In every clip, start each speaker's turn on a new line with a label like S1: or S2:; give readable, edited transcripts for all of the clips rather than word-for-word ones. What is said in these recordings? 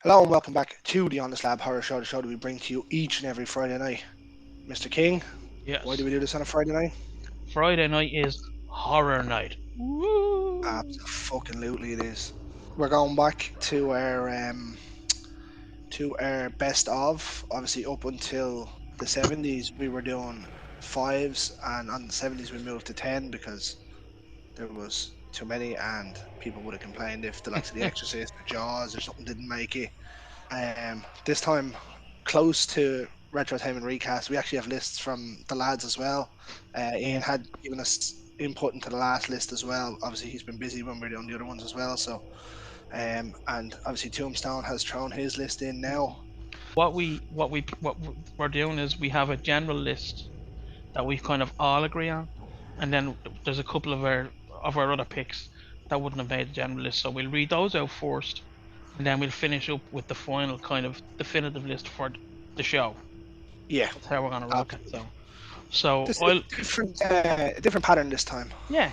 S1: Hello and welcome back to the Honest Lab Horror Show, the show that we bring to you each and every Friday night. Mr. King, why do
S2: Yes.
S1: we do this on a Friday night?
S2: Friday night is horror night. Woo!
S1: Absolutely it is. We're going back to our best of. Obviously up until the 70s we were doing fives, and on the 70s we moved to 10 because there was too many and people would have complained if the likes of The Exorcist or Jaws or something didn't make it. This time, close to Retrotainment Recast, we actually have lists from the lads as well. Ian
S2: Yes.
S1: had given us input into the last list as well. Obviously, he's been busy when we are doing the other ones as well. So, and obviously, Tombstone has thrown his list in now.
S2: What we're doing is we have a general list that we kind of all agree on, and then there's a couple of our other picks that wouldn't have made the general list. So we'll read those out first, and then we'll finish up with the final kind of definitive list for the show.
S1: Yeah,
S2: That's how we're gonna rock it.
S1: absolutely.
S2: So
S1: This is
S2: I'll
S1: a different pattern this time.
S2: yeah,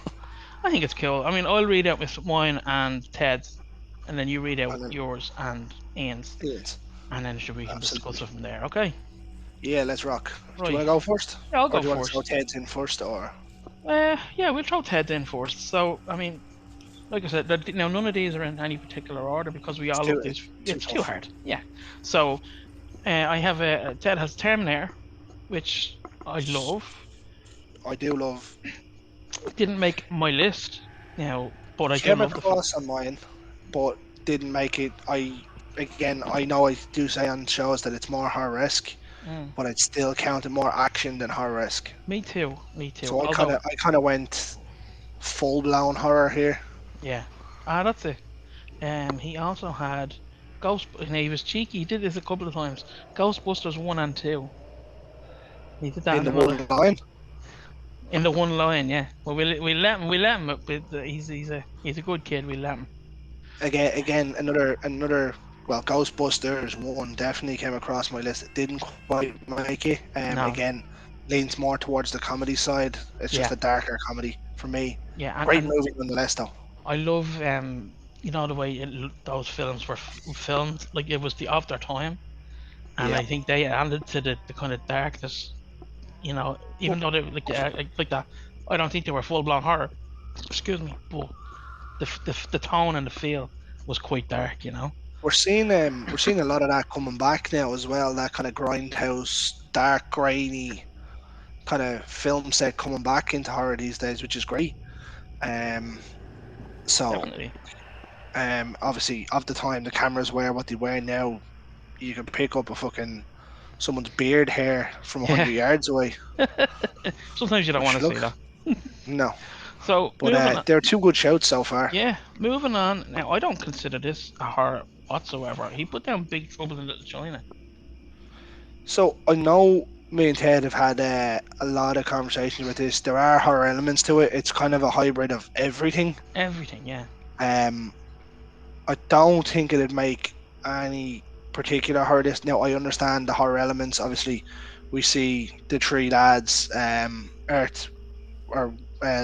S2: I think it's cool. I mean, I'll read out with mine and Ted's, and then you read out
S1: And then
S2: yours and Ian's,
S1: Ian's.
S2: and then we can discuss
S1: Absolutely.
S2: it from there. Okay.
S1: Yeah, let's rock. Do you
S2: Right.
S1: want to go first,
S2: Yeah, I'll
S1: or
S2: go
S1: do you want to throw
S2: first.
S1: Ted's in first, or?
S2: Yeah, we'll throw Ted in first. So, I mean, like I said, now none of these are in any particular order because we
S1: It's
S2: all
S1: too
S2: love
S1: it's
S2: these.
S1: too
S2: It's too
S1: tough.
S2: hard. Yeah. So, I have Ted has Terminator, which I love.
S1: I do love.
S2: It didn't make my list now, but I do
S1: Came
S2: love the film.
S1: across on mine, but didn't make it. I know I do say on shows that it's more horror-esque,
S2: Mm,
S1: but I'd still count it more action than horror-esque.
S2: me too. Me too.
S1: So I kind
S2: Although,
S1: of I kind of went full-blown horror here.
S2: yeah. That's it. He also had Ghost. And he was cheeky. He did this a couple of times. Ghostbusters 1 and 2. He did that
S1: In
S2: in
S1: the
S2: another
S1: one line.
S2: in the one line. Yeah. Well, we let him. But he's a good kid. We let him.
S1: Again, another. Well, Ghostbusters one definitely came across my list. It didn't quite make it.
S2: No.
S1: Again, leans more towards the comedy side. It's just
S2: Yeah.
S1: a darker comedy for me.
S2: Yeah. And
S1: Great
S2: and
S1: movie nonetheless, though.
S2: I love the way those films were filmed. Like it was the of their time, and
S1: Yeah.
S2: I think they added to the kind of darkness. Even though they like that, I don't think they were full blown horror. Excuse me, but the tone and the feel was quite dark.
S1: We're seeing a lot of that coming back now as well. That kind of grindhouse, dark, grainy kind of film set coming back into horror these days, which is great. Um, so
S2: Definitely.
S1: obviously, of the time the cameras wear what they wear now, you can pick up a fucking someone's beard hair from
S2: Yeah.
S1: 100 yards away.
S2: Sometimes you don't want
S1: Which
S2: to see
S1: look,
S2: that.
S1: no,
S2: So
S1: but
S2: moving on.
S1: they're two good shouts so far.
S2: Yeah, moving on. Now I don't consider this a horror whatsoever. He put down Big Trouble in Little China.
S1: So I know me and Ted have had a lot of conversations with this. There are horror elements to it. It's kind of a hybrid of everything.
S2: Everything, yeah.
S1: Um, I don't think it'd make any particular horror list. Now I understand the horror elements. Obviously, we see the three lads, Earth or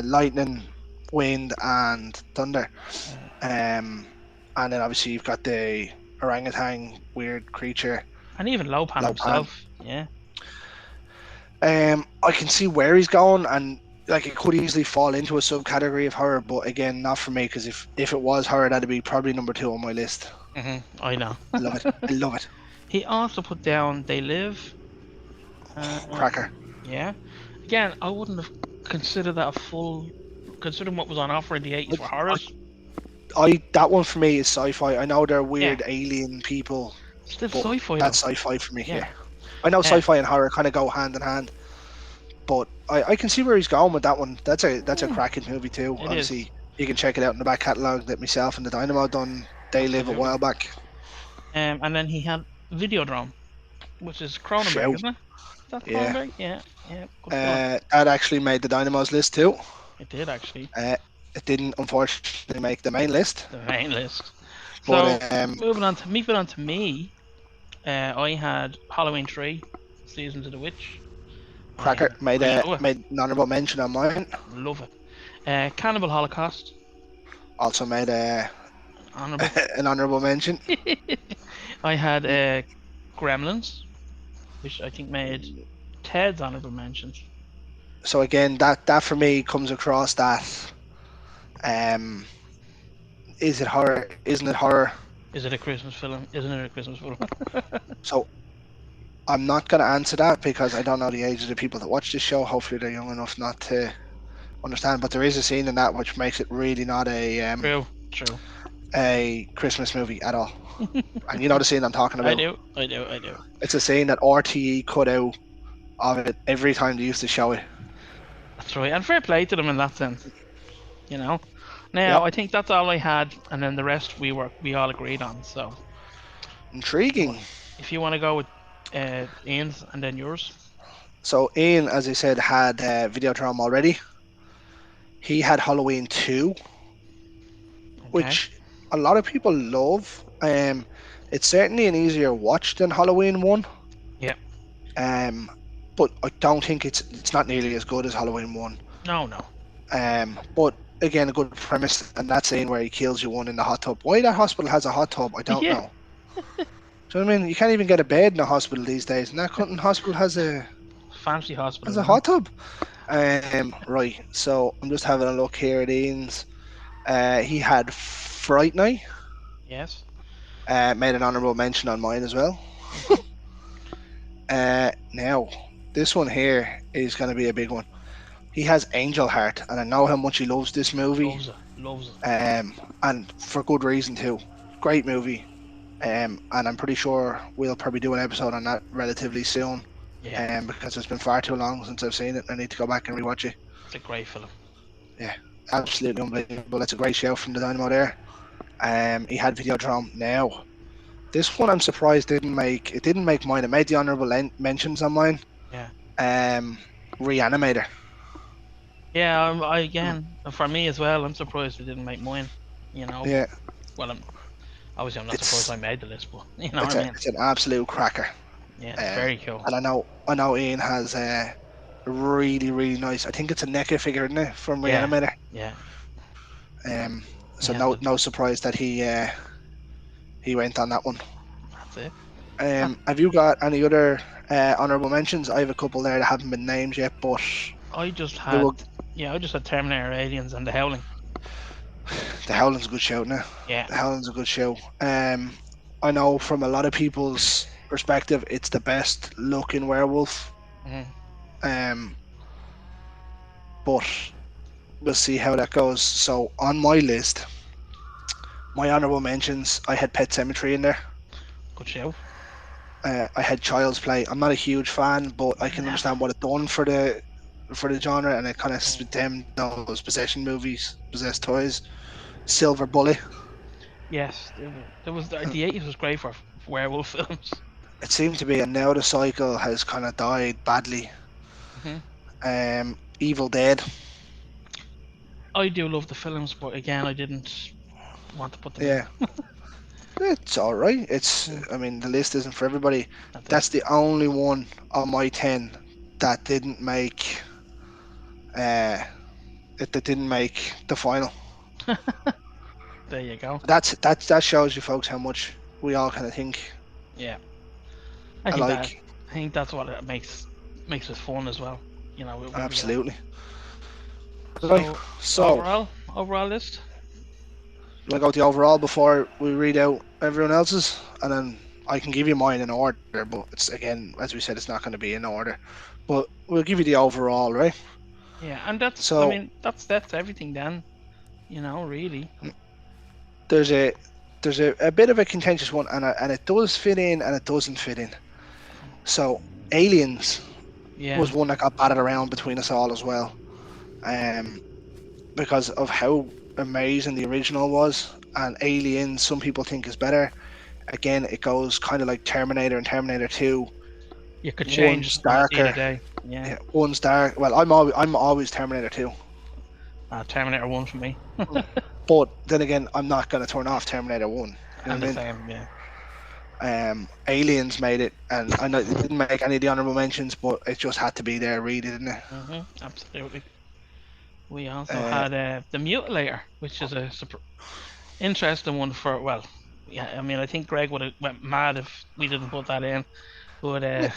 S1: lightning, wind, and thunder.
S2: Uh,
S1: Um, and then obviously you've got the orangutan weird creature,
S2: and even Lopan
S1: Lopan.
S2: himself, yeah.
S1: I can see where he's going, and like it could easily fall into a subcategory of horror, but again, not for me because if it was horror, that'd be probably number two on my list.
S2: I know.
S1: I love it. I love it.
S2: He also put down They Live.
S1: Cracker.
S2: Yeah. Again, I wouldn't have considered that a full. Considering what was on offer in the 80s for
S1: I,
S2: horrors.
S1: I that one for me is sci-fi. I know they're
S2: Yeah.
S1: weird alien people,
S2: Still
S1: but
S2: sci-fi though.
S1: that's sci-fi for me.
S2: Yeah.
S1: Yeah, I know
S2: Uh,
S1: sci-fi and horror kind of go hand in hand, but I can see where he's going with that one. That's a
S2: mm,
S1: cracking movie too.
S2: it is.
S1: Obviously, you can check it out in the back catalogue that myself and the Dynamo done. They Live a
S2: Absolutely.
S1: while back.
S2: And then he had Videodrome, which is Cronenberg,
S1: Shout.
S2: isn't it? Is that
S1: Yeah.
S2: Cronenberg? Yeah. Yeah. Good film.
S1: That actually made the Dynamo's list too.
S2: It did actually.
S1: Uh, it didn't unfortunately make the main list,
S2: The main list. So
S1: but
S2: moving on to me, I had Halloween 3, Seasons of the Witch.
S1: Cracker made
S2: I
S1: a
S2: love
S1: made an honourable mention on mine.
S2: it. Love it. Cannibal Holocaust,
S1: Also made a
S2: honorable.
S1: an honourable mention.
S2: I had
S1: Y-
S2: Gremlins, which I think made Ted's honorable mentions.
S1: So again, that for me comes across that um, is it horror? Isn't it horror?
S2: Is it a Christmas film? Isn't it a Christmas film?
S1: So I'm not going to answer that because I don't know the age of the people that watch this show. Hopefully, they're young enough not to understand. But there is a scene in that which makes it really not
S2: True, true.
S1: a Christmas movie at all. And you know the scene I'm talking
S2: I
S1: about.
S2: do, I do, I do.
S1: It's a scene that RTE cut out of it every time they used to show it.
S2: That's right. And fair play to them in that sense, you know. Now
S1: Yep,
S2: I think that's all I had, and then the rest we all agreed on. So
S1: intriguing.
S2: if you want to go with Ian's and then yours,
S1: So Ian, as I said, had Videodrome already. He had Halloween 2,
S2: okay.
S1: which a lot of people love. It's certainly an easier watch than Halloween 1.
S2: Yeah.
S1: Um, but I don't think it's not nearly as good as Halloween 1.
S2: No, no.
S1: But again, a good premise, and that scene where he kills you one in the hot tub. Why that hospital has a hot tub, I don't
S2: Yeah.
S1: know. Do you know what I mean? You can't even get a bed in a hospital these days, and that Cotton hospital
S2: Fancy
S1: has
S2: hospital,
S1: a
S2: you know.
S1: hot tub. Right. So I'm just having a look here at Ian's. He had Fright Night.
S2: Yes.
S1: Made an honourable mention on mine as well.
S2: Mhm.
S1: Now, this one here is going to be a big one. He has Angel Heart, and I know how much he loves this movie,
S2: Loves it. Loves it.
S1: and for good reason too. Great movie, and I'm pretty sure we'll probably do an episode on that relatively soon,
S2: Yeah.
S1: because it's been far too long since I've seen it. I need to go back and rewatch it.
S2: It's a great film.
S1: Yeah, absolutely unbelievable. It's a great show from the Dynamo there. He had Videodrome. Now, this one I'm surprised didn't make mine. It made the honourable mentions on mine.
S2: Yeah.
S1: Um, Reanimator.
S2: Yeah. I again for me as well. I'm surprised it didn't make mine. You know.
S1: Yeah,
S2: Well, obviously I'm not surprised
S1: it's
S2: I made the list, but you know what I mean.
S1: it's an absolute cracker.
S2: Yeah. It's
S1: Uh,
S2: very cool.
S1: and I know Ian has a really nice. I think it's a NECA figure, isn't it, from
S2: Yeah.
S1: Reanimator.
S2: Yeah.
S1: Um,
S2: He
S1: so
S2: has
S1: no
S2: the.
S1: surprise that he went on that one.
S2: That's it. Ah,
S1: Have you got any other honourable mentions? I have a couple there that haven't been named yet, but
S2: I just
S1: we
S2: had.
S1: will.
S2: Yeah. I just had Terminator, Aliens, and The Howling.
S1: The Howling's a good show now.
S2: Yeah.
S1: The Howling's a good show. I know from a lot of people's perspective, it's the best looking werewolf.
S2: Mhm.
S1: Um, but we'll see how that goes. So on my list, my honourable mentions, I had Pet Cemetery in there.
S2: Good show.
S1: I had Child's Play. I'm not a huge fan, but I can
S2: Never.
S1: understand what it done for the genre, and it kind of
S2: Mm.
S1: stemmed those possession movies, possessed toys. Silver Bullet.
S2: Yes. There was the 80s was great for werewolf films.
S1: It seemed to be, and now the cycle has kind of died badly.
S2: Mhm.
S1: Evil Dead.
S2: I do love the films, but again, I didn't want to put them in.
S1: Yeah, it's all right. It's,
S2: Mm.
S1: I mean, the list isn't for everybody.
S2: That's it.
S1: That's the only one on my 10 that didn't make uh that didn't make the final.
S2: There you go.
S1: That shows you folks how much we all kind of think
S2: Yeah. I think that
S1: alike.
S2: I think that's what it makes it fun as well. You know, when we get on.
S1: Absolutely. Right.
S2: So
S1: So,
S2: overall list.
S1: you want to go with the overall before we read out everyone else's, and then I can give you mine in order. But it's, again, as we said, it's not going to be in order. But we'll give you the overall, right?
S2: Yeah, and that's I
S1: So
S2: mean that's everything then. You know, really.
S1: there's a a bit of a contentious one, and it does fit in and it doesn't fit in. So Aliens
S2: Yeah.
S1: was one that got batted around between us all as well, um, because of how amazing the original was, and Aliens some people think is better. Again, it goes kind of like Terminator and Terminator 2.
S2: You could change
S1: One's
S2: on either
S1: darker,
S2: day. Yeah.
S1: yeah, one's dark. Well, I'm always Terminator 2.
S2: Terminator 1 for me.
S1: Mm. But then again, I'm not going to turn off Terminator 1. You know
S2: And
S1: what
S2: the
S1: I mean?
S2: same, yeah.
S1: Aliens made it, and I know it didn't make any of the honorable mentions, but it just had to be there, really, didn't it?
S2: Absolutely. We also
S1: Uh,
S2: had the Mutilator, which is a interesting one for well. Yeah, I mean, I think Greg would have went mad if we didn't put that in. But
S1: Yeah,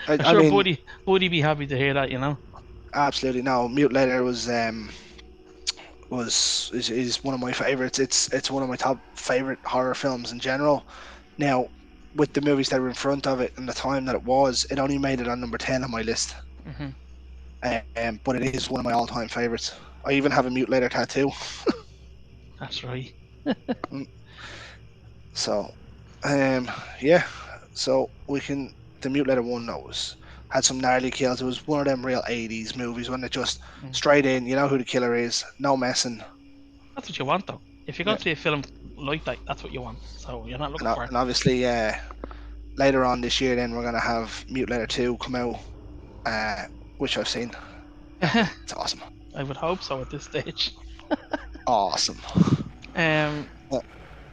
S2: I'm
S1: I
S2: sure
S1: mean,
S2: Buddy be happy to hear that, you know.
S1: absolutely. No, Mutilator is one of my favorites. It's one of my top favorite horror films in general. Now, with the movies that were in front of it and the time that it was, it only made it on number 10 on my list.
S2: Hmm.
S1: But it is one of my all-time favorites. I even have a Mutilator tattoo.
S2: That's right.
S1: Mm, So, um, yeah. So we can the Mutilator one that was had some gnarly kills. It was one of them real 80s movies when it just
S2: Mm.
S1: straight in. You know who the killer is. No messing.
S2: That's what you want, though. If you're going
S1: Yeah.
S2: to see a film like that, that's what you want. So you're not looking for it.
S1: And obviously, later on this year, then we're gonna have Mutilator 2 come out, uh, which I've seen. It's awesome.
S2: I would hope so at this stage.
S1: Awesome.
S2: Um,
S1: Uh,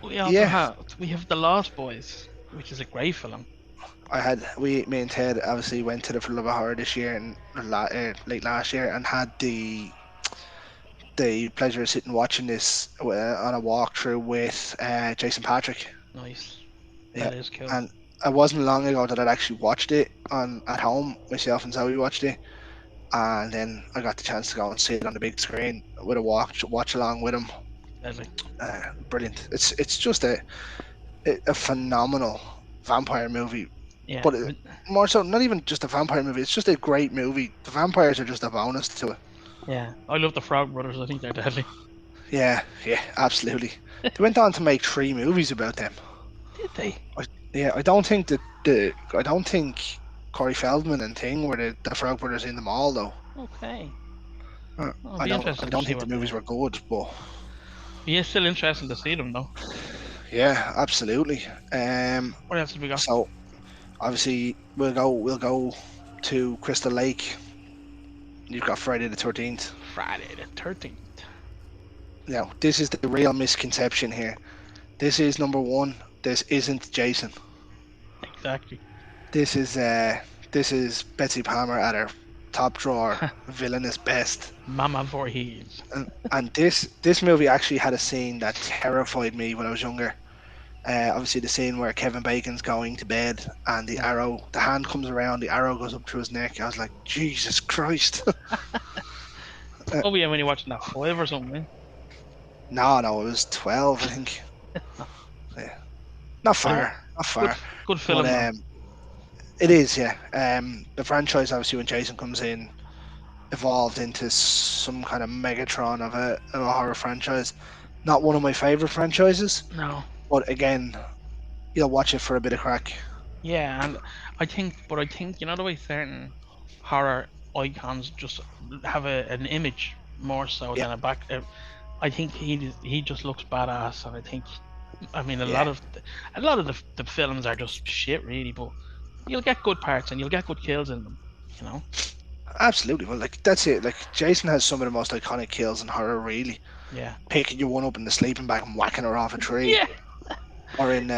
S2: we also
S1: yeah,
S2: have The Lost Boys, which is a great film.
S1: me and Ted obviously went to the For Love of Horror this year and late last year and had the pleasure of sitting watching this on a walkthrough with Jason Patrick.
S2: Nice.
S1: Yeah,
S2: That is cool.
S1: and it wasn't long ago that I'd actually watched it on at home. Myself and Zoe watched it, and then I got the chance to go and see it on the big screen with a watch along with him.
S2: Deadly.
S1: Brilliant. It's just a phenomenal vampire movie,
S2: Yeah.
S1: but more so not even just a vampire movie. It's just a great movie. The vampires are just a bonus to it.
S2: Yeah. I love the Frog Brothers. I think they're deadly.
S1: Yeah, yeah, absolutely. They went on to make three movies about them.
S2: Did they?
S1: I, yeah, I don't think that I don't think Corey Feldman and Thing were the Frog Brothers in them all though.
S2: Okay. Well, it'll
S1: I
S2: be
S1: don't
S2: interesting to see
S1: think the
S2: what
S1: movies
S2: the.
S1: were good, but
S2: Yeah, still interesting to see them though.
S1: yeah, absolutely.
S2: What else have we got?
S1: So obviously we'll go to Crystal Lake. You've got Friday the 13th.
S2: Friday the 13th.
S1: Now, this is the real misconception here. This is number one. This isn't Jason.
S2: Exactly.
S1: This is Betsy Palmer at her top drawer, villainous best.
S2: Mama Voorhees.
S1: And this movie actually had a scene that terrified me when I was younger. Obviously, the scene where Kevin Bacon's going to bed and
S2: Yeah.
S1: the hand comes around, the arrow goes up through his neck. I was like, Jesus Christ!
S2: Oh yeah, when you're watching that 5 or something.
S1: No, it was 12, I think. Yeah. Not
S2: But anyway,
S1: far, not
S2: good
S1: far.
S2: good
S1: But
S2: film though.
S1: it is, yeah. The franchise, obviously, when Jason comes in, evolved into some kind of Megatron of a horror franchise. Not one of my favorite franchises,
S2: No.
S1: but again, you'll watch it for a bit of crack.
S2: Yeah, and I think you know the way certain horror icons just have an image more so
S1: Yeah,
S2: than a back. I think he just looks badass, and I think I mean
S1: yeah,
S2: a lot of the films are just shit really, but you'll get good parts and you'll get good kills in them, you know.
S1: absolutely. Well, like that's it. Like Jason has some of the most iconic kills in horror, really.
S2: Yeah.
S1: Picking your one up in the sleeping bag and whacking her off a tree,
S2: Yeah.
S1: or in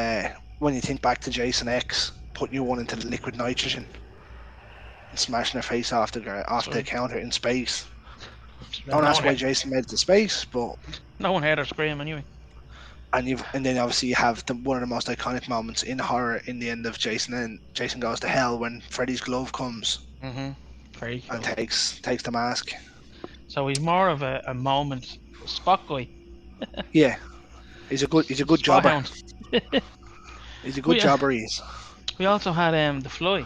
S1: when you think back to Jason X, putting you one into the liquid nitrogen and smashing her face
S2: That's
S1: off the
S2: right.
S1: counter in space. Don't
S2: No one
S1: ask why
S2: heard,
S1: Jason made it to space, but
S2: no one heard her scream anyway.
S1: and then obviously you have one of the most iconic moments in horror in the end of Jason and Jason Goes to Hell when Freddy's glove comes
S2: Mhm. Very
S1: and
S2: cool.
S1: takes the mask.
S2: So he's more of a moment spot guy,
S1: Yeah, he's a good
S2: spot
S1: jobber.
S2: hound.
S1: He's a good
S2: we
S1: jobber. He is.
S2: we also had The Fly,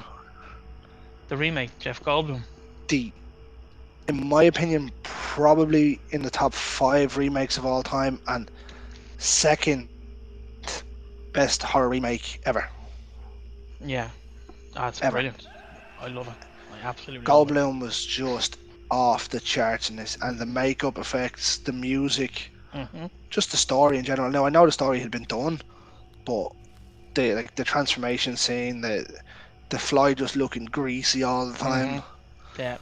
S2: the remake, Jeff Goldblum.
S1: The in my opinion probably in the top five remakes of all time and second best horror remake ever.
S2: Yeah, that's
S1: Ever.
S2: brilliant. I love it. I absolutely love it.
S1: Goldblum was just off the charts in this, and the makeup effects, the music,
S2: Mhm.
S1: just the story in general. Now I know the story had been done, but the transformation scene, the fly just looking greasy all the time,
S2: Mhm. Yeah.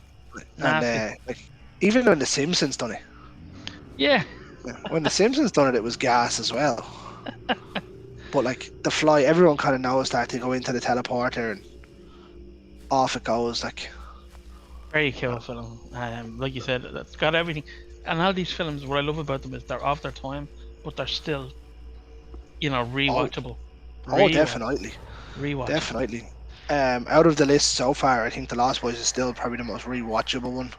S1: and
S2: Nasty.
S1: like even when the Simpsons done it,
S2: Yeah.
S1: when the Simpsons done it, it was gas as well. But like the fly, everyone kind of knows that to go into the teleporter and off it goes. Like
S2: Very cool film. Like you said, it's got everything. And all these films, what I love about them is they're of their time, but they're still
S1: Oh,
S2: rewatchable,
S1: oh,
S2: rewatchable,
S1: definitely,
S2: rewatchable.
S1: definitely. Out of the list so far, I think The Lost Boys is still probably the most rewatchable one.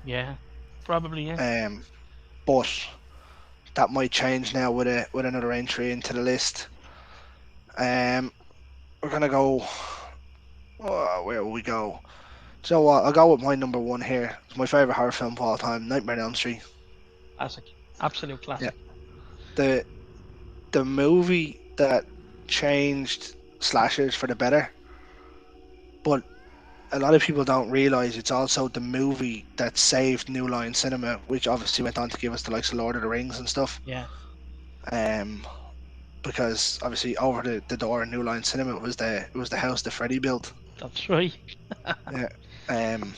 S2: Yeah, probably. Yeah.
S1: Um, but that might change now with another entry into the list. Um, we're gonna go. Where will we go? So I'll go with my number one here. It's my favorite horror film of all time, Nightmare on Elm Street.
S2: Classic, absolute
S1: Yeah,
S2: classic.
S1: the the movie that changed slashers for the better, but a lot of people don't realize it's also the movie that saved New Line Cinema, which obviously went on to give us the likes of Lord of the Rings and stuff.
S2: Yeah,
S1: Um, because obviously over the door in New Line Cinema it was the house that Freddie built.
S2: that's right.
S1: Yeah. Um,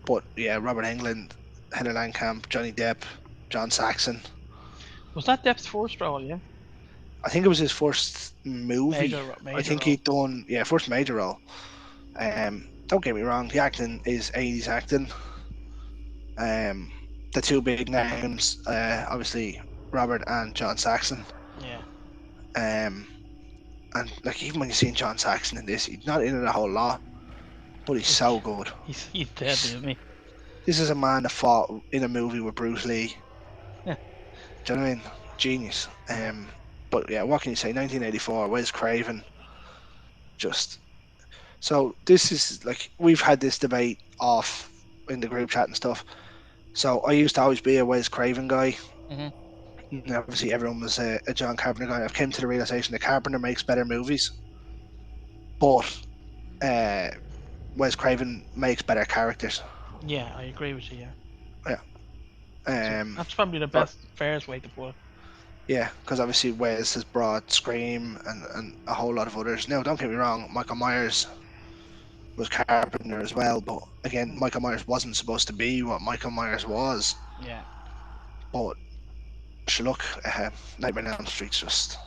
S1: but yeah, Robert Englund, Heather Langenkamp, Johnny Depp, John Saxon.
S2: Was that Depth's first role? Yeah,
S1: I think it was his first movie. I
S2: major
S1: think
S2: role.
S1: he'd done first major role. Don't get me wrong, the acting is 80s acting. Um, the two big names, obviously Robert and John Saxon.
S2: Yeah,
S1: Um, and like even when you see John Saxon in this, he's not in it a whole lot, but he's
S2: he's
S1: so good.
S2: he's deadly,
S1: He's
S2: isn't he?
S1: This is a man that fought in a movie with Bruce Lee.
S2: Yeah,
S1: Do you know what I mean? Genius.
S2: yeah.
S1: But yeah, what can you say? 1984, Wes Craven. Just so this is like we've had this debate off in the group chat and stuff. So I used to always be a Wes Craven guy.
S2: Hmm.
S1: And obviously, everyone was a John Carpenter guy. I've came to the realization that Carpenter makes better movies, but uh, Wes Craven makes better characters.
S2: Yeah, I agree with you. Yeah,
S1: Yeah. Um,
S2: that's probably the
S1: but
S2: best, fairest way to put it.
S1: yeah, because obviously Wes has brought Scream and a whole lot of others. Now, don't get me wrong, Michael Myers was Carpenter as well, but again,
S2: Mm.
S1: Michael Myers wasn't supposed to be what Michael Myers was.
S2: Yeah,
S1: But sure, look, Nightmare on Elm Street's just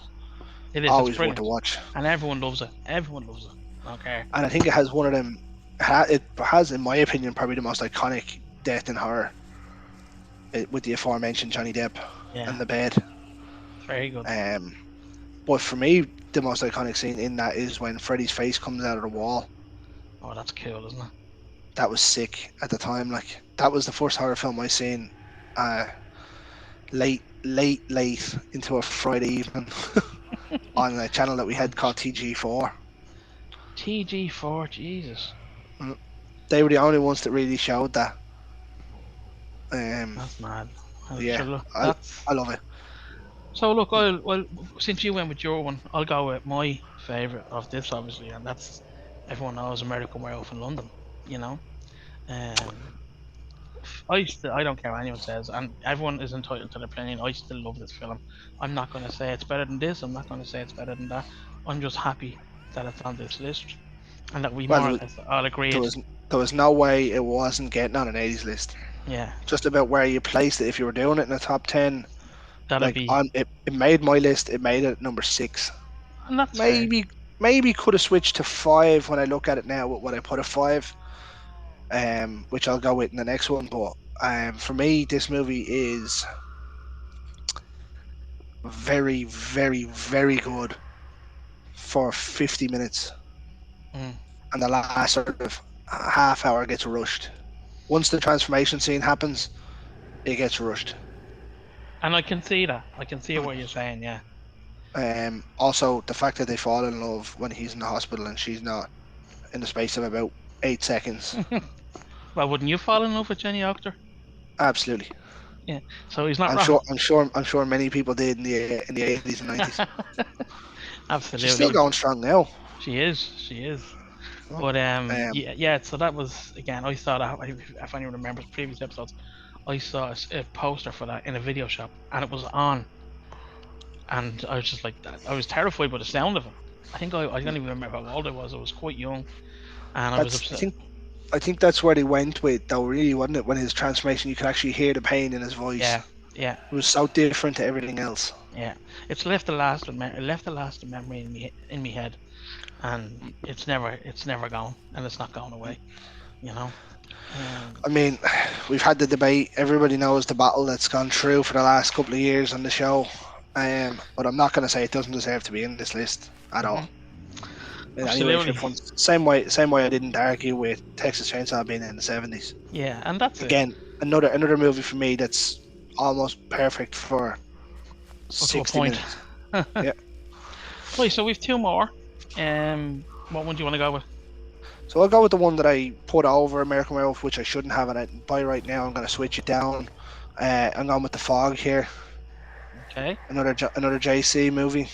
S2: it is. It's
S1: always worth a
S2: brilliant,
S1: watch.
S2: and everyone loves it. Everyone loves it. Okay.
S1: And I think it has one of them. It has, in my opinion, probably the most iconic death in horror, with the aforementioned Johnny Depp
S2: Yeah,
S1: and the bed.
S2: very good.
S1: Um, but for me, the most iconic scene in that is when Freddy's face comes out of the wall.
S2: Oh, that's cool, isn't
S1: That was sick at the time. Like that was the first horror film I seen. Uh, late into a Friday evening
S2: it?
S1: on a channel that we
S2: On
S1: had called TG4.
S2: TG4, Jesus,
S1: Mm. They were the only ones that really showed that. Um,
S2: that's mad. I'm
S1: yeah,
S2: sure. Look,
S1: I
S2: that's
S1: I love it.
S2: so. Look, well, since you went with your one, I'll go with my favorite of this, obviously, and that's everyone knows American Werewolf in London. You know, um, I don't care what anyone says, and everyone is entitled to their opinion. I still love this film. I'm not going to say it's better than this. I'm not going to say it's better than that. I'm just happy that it's on this list and that we
S1: Well,
S2: more or less all
S1: there
S2: agreed.
S1: was there was no way it wasn't getting on an 80s list.
S2: Yeah,
S1: Just about where you placed it. If you were doing it in the top 10,
S2: that'll
S1: like
S2: be,
S1: it made my list. It made it at number 6.
S2: and that's fair.
S1: Maybe could have switched to 5 when I look at it now with what I put at 5. Which I'll go with in the next one. But for me, this movie is very, very, very good for 50 minutes,
S2: Mm.
S1: and the last sort of half hour gets rushed. Once the transformation scene happens, it gets rushed.
S2: And I can see that. I can see what you're saying. Yeah.
S1: Also, the fact that they fall in love when he's in the hospital and she's not in the space of about 8 seconds.
S2: Well, wouldn't you fall in love with Jenny Octor?
S1: Absolutely,
S2: Yeah. So he's not
S1: I'm
S2: wrong.
S1: sure. I'm sure many people did in the 80s and 90s. She's still
S2: Absolutely.
S1: going strong now.
S2: She is. She is.
S1: Oh,
S2: But
S1: Um,
S2: yeah, yeah. So that was again. I saw that. If anyone remembers previous episodes, I saw a poster for that in a video shop, and it was on, and I was just like that. I was terrified by the sound of it. I don't even remember how old I was. I was quite young, and I was
S1: that's
S2: upset.
S1: I think that's where they went with though. Really, wasn't it? When his transformation, you could actually hear the pain in his voice.
S2: Yeah, yeah,
S1: It was so different to everything else.
S2: yeah. It's left a lasting, it left a lasting memory in me head, and it's never gone, and it's not going away. You know.
S1: I mean, we've had the debate. Everybody knows the battle that's gone through for the last couple of years on the show. But I'm not going to say it doesn't deserve to be in this list at
S2: Hmm.
S1: all. In any way, shape,
S2: Absolutely.
S1: or form. Same way I didn't argue with Texas Chainsaw being in the 70s.
S2: Yeah, and that's it.
S1: Again, another movie for me that's almost perfect for
S2: Up to a
S1: 60
S2: point.
S1: minutes.
S2: Right,
S1: Yeah.
S2: so we've two more. What one do you want to go with?
S1: So I'll go with the one that I put over American Werewolf, which I shouldn't have, and by right now I'm going to switch it down. I'm going with The Fog here.
S2: Okay,
S1: Another JC movie.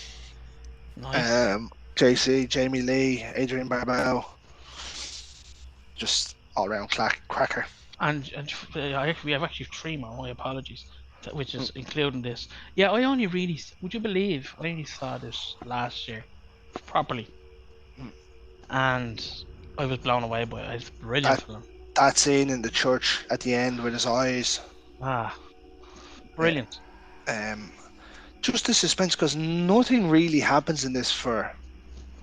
S2: nice.
S1: Um, JC, Jamie Lee, Adrian Barbeau, just all round cracker.
S2: We have actually three more. My apologies, which
S1: Mm,
S2: is including this. Yeah, I only really. Would you believe I only saw this last year properly,
S1: mm.
S2: and I was blown away by it. It's a brilliant
S1: That
S2: film.
S1: that scene in the church at the end with his eyes,
S2: Ah,
S1: yeah.
S2: brilliant.
S1: Um, just the suspense because nothing really happens in this for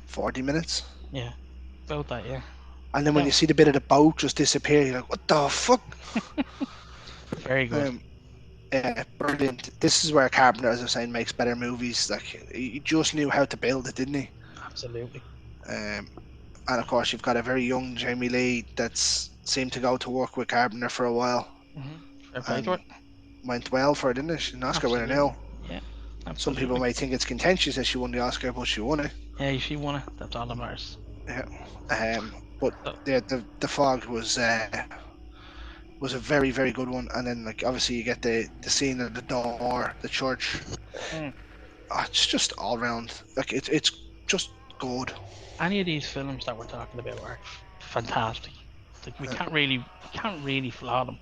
S1: 40 minutes,
S2: Yeah, about that. Yeah,
S1: and then when
S2: yeah,
S1: you see the bit of the boat just disappear, you're like, "What the fuck?"
S2: very good.
S1: Um, brilliant. This is where Carpenter, as I was saying, makes better movies. Like he just knew how to build it, didn't he?
S2: Absolutely.
S1: Um, and of course, you've got a very young Jamie Lee that's seemed to go to work with Carpenter for a while
S2: Hmm. Fair play to
S1: and
S2: it.
S1: went well for it, didn't it? She's an Oscar winner
S2: Absolutely.
S1: now.
S2: Yeah,
S1: Some people
S2: absolutely.
S1: may think it's contentious that she won the Oscar, but she won it.
S2: Yeah, if you want it, that's all that matters.
S1: Yeah. But
S2: So,
S1: the fog was a very very good one, and then like obviously you get the scene at the door, the church.
S2: mm,
S1: It's just all round like it's just good.
S2: any of these films that we're talking about are fantastic. Like
S1: Uh,
S2: we can't really flaw them.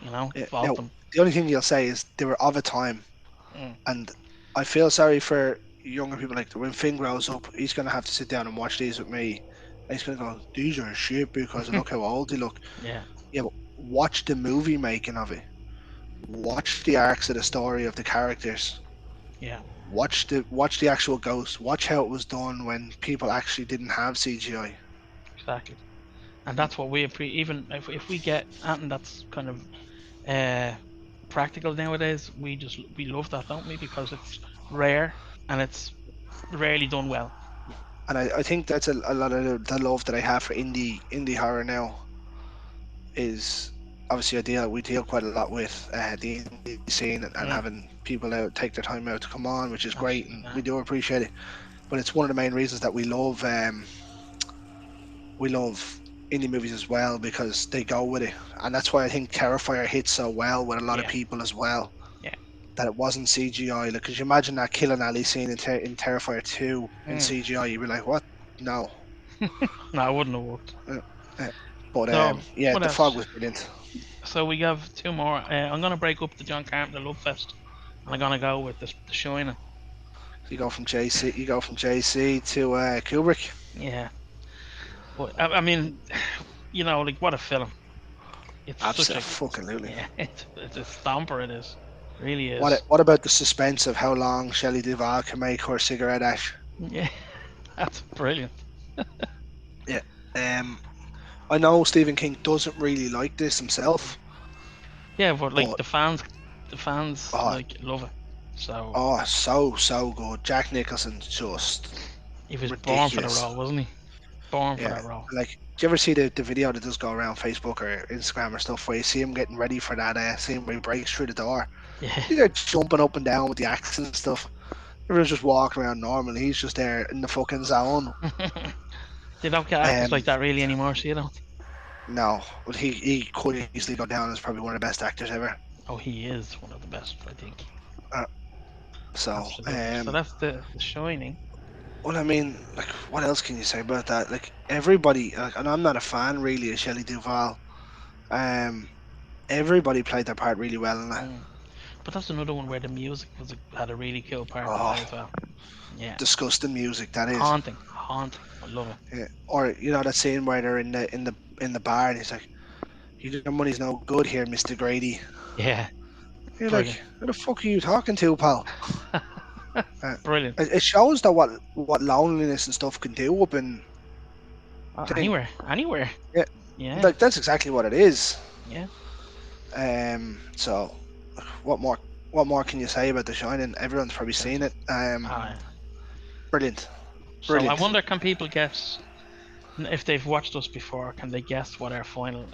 S2: You know,
S1: yeah.
S2: fault
S1: Now
S2: them.
S1: the only thing you'll say is they were of a time,
S2: Mm.
S1: and I feel sorry for younger people. Like when Finn grows up, he's gonna have to sit down and watch these with me. And he's gonna go, these are shit because look how old they look.
S2: Yeah,
S1: Yeah, but watch the movie making of it. Watch the arcs of the story of the characters.
S2: yeah,
S1: Watch the actual ghost. Watch how it was done when people actually didn't have CGI.
S2: exactly. And that's what even if we get anything that's kind of uh practical nowadays, we love that, don't we? Because it's rare and it's rarely done well.
S1: And I think that's a lot of the love that I have for indie horror now is obviously we deal quite a lot with the indie scene and
S2: Mm,
S1: having people out take their time out to come on, which is great and
S2: absolutely.
S1: we do appreciate it. But it's one of the main reasons that we love indie movies as well because they go with it, and that's why I think Terrifier hits so well with a lot of
S2: Yeah,
S1: people as well.
S2: yeah.
S1: That it wasn't CGI. Like, could you imagine that killing alley scene in Terrifier 2 in
S2: Mm.
S1: CGI? You'd be like, what? No.
S2: No, it wouldn't have worked.
S1: Uh, uh, but
S2: So
S1: yeah,
S2: what
S1: the fog
S2: else?
S1: was brilliant.
S2: So we have two more. I'm gonna break up the John Carpenter Love Fest, and I'm gonna go with the Shining.
S1: You go from JC to Kubrick.
S2: Yeah, but I mean, you know, like what a film! It's such a
S1: Absolutely.
S2: yeah, it's a stomper. It is, really
S1: What
S2: is.
S1: what about the suspense of how long Shelley Duvall can make her cigarette ash?
S2: Yeah, that's brilliant.
S1: Yeah. Um, I know Stephen King doesn't really like this himself,
S2: Yeah, but like
S1: but
S2: the fans
S1: oh,
S2: like love it. So
S1: so good. Jack Nicholson's just
S2: he was born for the
S1: ridiculous.
S2: role, wasn't he? Born for
S1: Yeah.
S2: that role.
S1: Like, do you ever see the video that does go around Facebook or Instagram or stuff where you see him getting ready for that scene where he breaks through the door?
S2: Yeah,
S1: He's there jumping up and down with the axe and stuff. Everyone's just walking around normal. He's just there in the fucking zone.
S2: they don't get actors
S1: Um,
S2: like that really anymore. So you don't.
S1: no, but he could easily go down as probably one of the best actors ever.
S2: Oh, he is one of the best, I think.
S1: Uh, so,
S2: Absolutely. So that's the Shining.
S1: well, I mean, like, what else can you say about that? Like, everybody, like, and I'm not a fan really of Shelley Duvall. Um, everybody played their part really well in that.
S2: Mm. But that's another one where the music had a really cool part to
S1: Oh,
S2: play as well. Yeah,
S1: disgusting music that is.
S2: haunting, haunting. I love it.
S1: Yeah. Or that scene where they're in the bar and he's like, "Your money's no good here, Mister Grady."
S2: Yeah,
S1: You're like,
S2: brilliant.
S1: "Who the fuck are you talking to, pal?" Uh,
S2: Brilliant.
S1: it shows that what loneliness and stuff can do up in thing.
S2: Anywhere, anywhere.
S1: Yeah,
S2: Yeah,
S1: like that's exactly what it is.
S2: yeah.
S1: So what more? what more can you say about The Shining? Everyone's probably seen
S2: Exactly.
S1: it.
S2: Uh,
S1: Brilliant,
S2: so I
S1: brilliant.
S2: wonder, can people guess if they've watched us before? Can they guess what our final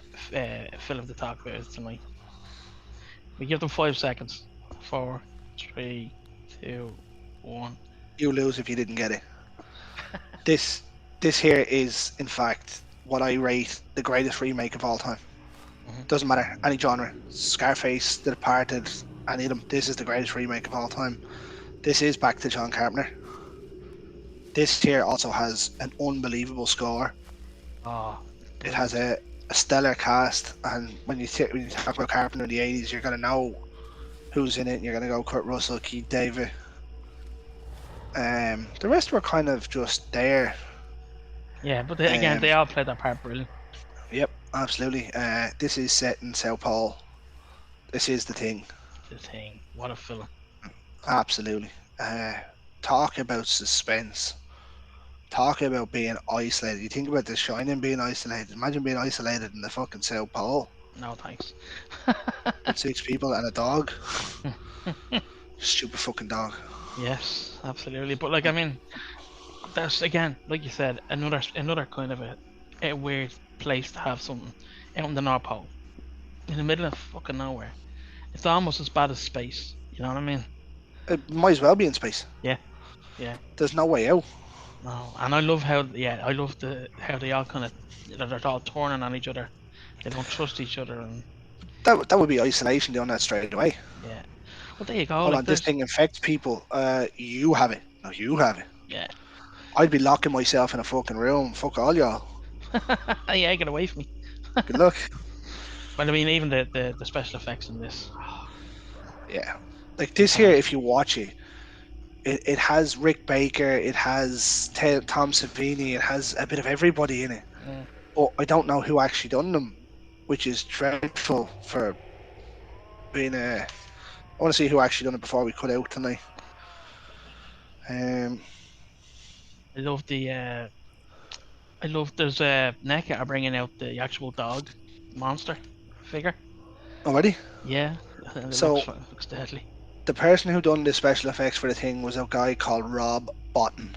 S2: film to talk about is tonight? We give them 5 seconds. Four, three, two, one.
S1: You lose if you didn't get it. This this here is, in fact, what I rate the greatest remake of all time.
S2: Mhm.
S1: Doesn't matter any genre. Scarface, The Departed, any of them. This is the greatest remake of all time. This is back to John Carpenter. This here also has an unbelievable score.
S2: Oh,
S1: It has
S2: brilliant.
S1: a stellar cast, and when you talk about Carpenter in the '80s, you're gonna know who's in it. And you're gonna go Kurt Russell, Keith David. The rest were kind of just there.
S2: Yeah, but they, again,
S1: Um,
S2: they all played their part brilliant.
S1: yep, absolutely. This is set in Sao Paulo. This is the thing.
S2: The thing. What a film.
S1: Absolutely. Uh, Talk about suspense. Talk about being isolated. You think about The Shining being isolated. Imagine being isolated in the fucking Sao Paulo
S2: No thanks.
S1: with six people and a dog. Stupid fucking dog.
S2: Yes, absolutely. But like, I mean, that's again, like you said, another kind of a weird place to have something out in the North Pole, in the middle of fucking nowhere. It's almost as bad as space. You know what I mean?
S1: It might as well be in space.
S2: Yeah, yeah.
S1: There's no way out.
S2: No, and I love how, yeah, I love how they all kind of, they're all turning on each other. They don't trust each other, and
S1: That would be isolation doing that straight away.
S2: yeah. Well, there you go.
S1: Hold
S2: Like,
S1: on, this
S2: there's,
S1: thing infects people. You have it. No, you have it.
S2: yeah.
S1: I'd be locking myself in a fucking room. Fuck all y'all.
S2: Yeah, get away from me.
S1: Good luck.
S2: But I mean, even the special effects in this,
S1: Yeah. Like this here, if
S2: fantastic.
S1: you watch it, it has Rick Baker, it has Tom Savini, it has a bit of everybody in it.
S2: Mm.
S1: But I don't know who actually done them, which is dreadful for being a. I want to see who actually done it before we cut out tonight. Um,
S2: I love the I love there's NECA are bringing out the actual dog monster figure.
S1: already.
S2: Yeah, and it
S1: So
S2: looks deadly.
S1: the person who done the special effects for the thing was a guy called Rob Botton,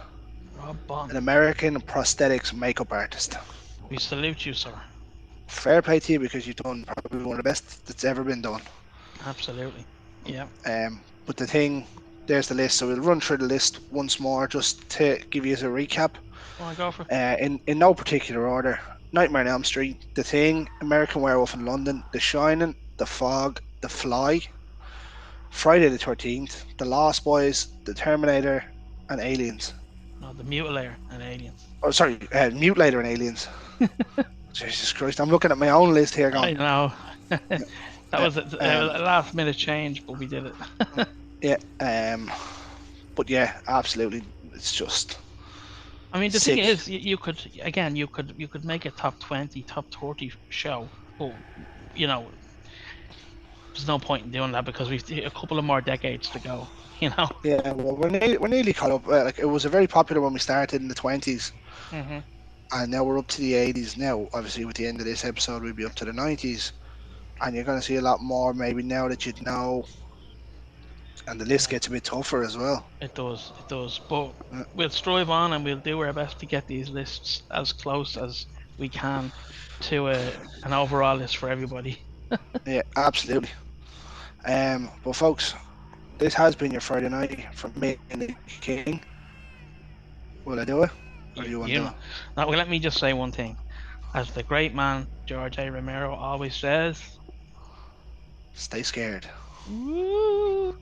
S2: Rob
S1: an
S2: Bond,
S1: American prosthetics makeup artist.
S2: we salute you, sir.
S1: Fair play to you because you've done probably one of the best that's ever been done.
S2: Absolutely. Yeah.
S1: But the thing, there's the list. So we'll run through the list once more just to give you a recap.
S2: Want to go for?
S1: In no particular order: Nightmare on Elm Street, The Thing, American Werewolf in London, The Shining, The Fog, The Fly, Friday the 13th, The Lost Boys, The Terminator, and Aliens.
S2: No, the Mutilator and Aliens.
S1: Oh, sorry, Mutilator and Aliens. Jesus Christ, I'm looking at my own list here
S2: I
S1: going,
S2: know. That
S1: uh,
S2: was a
S1: um,
S2: last minute change, but we did it.
S1: yeah, but yeah, absolutely. It's just
S2: I mean, the thing
S1: sick.
S2: is, you could again, you could make a top 20, top 30 show, but you know, there's no point in doing that because we've a couple of more decades to go. You know.
S1: Yeah, well, we're nearly caught up. Like it was a very popular when we started in the 20s,
S2: Mhm.
S1: and now we're up to the 80s. Now, obviously, with the end of this episode, we'll be up to the 90s, and you're going to see a lot more maybe now that you know, and the list
S2: Yeah,
S1: gets a bit tougher as well.
S2: it does. It does. But
S1: Uh,
S2: we'll strive on and we'll do our best to get these lists as close as we can to an overall list for everybody.
S1: Yeah, absolutely. But folks, this has been your Friday night from me and the King. Will I do it, or do you want to do
S2: You
S1: it?
S2: know. Now, well, let me just say one thing. As the great man George A. Romero always says,
S1: Stay scared.
S2: woo.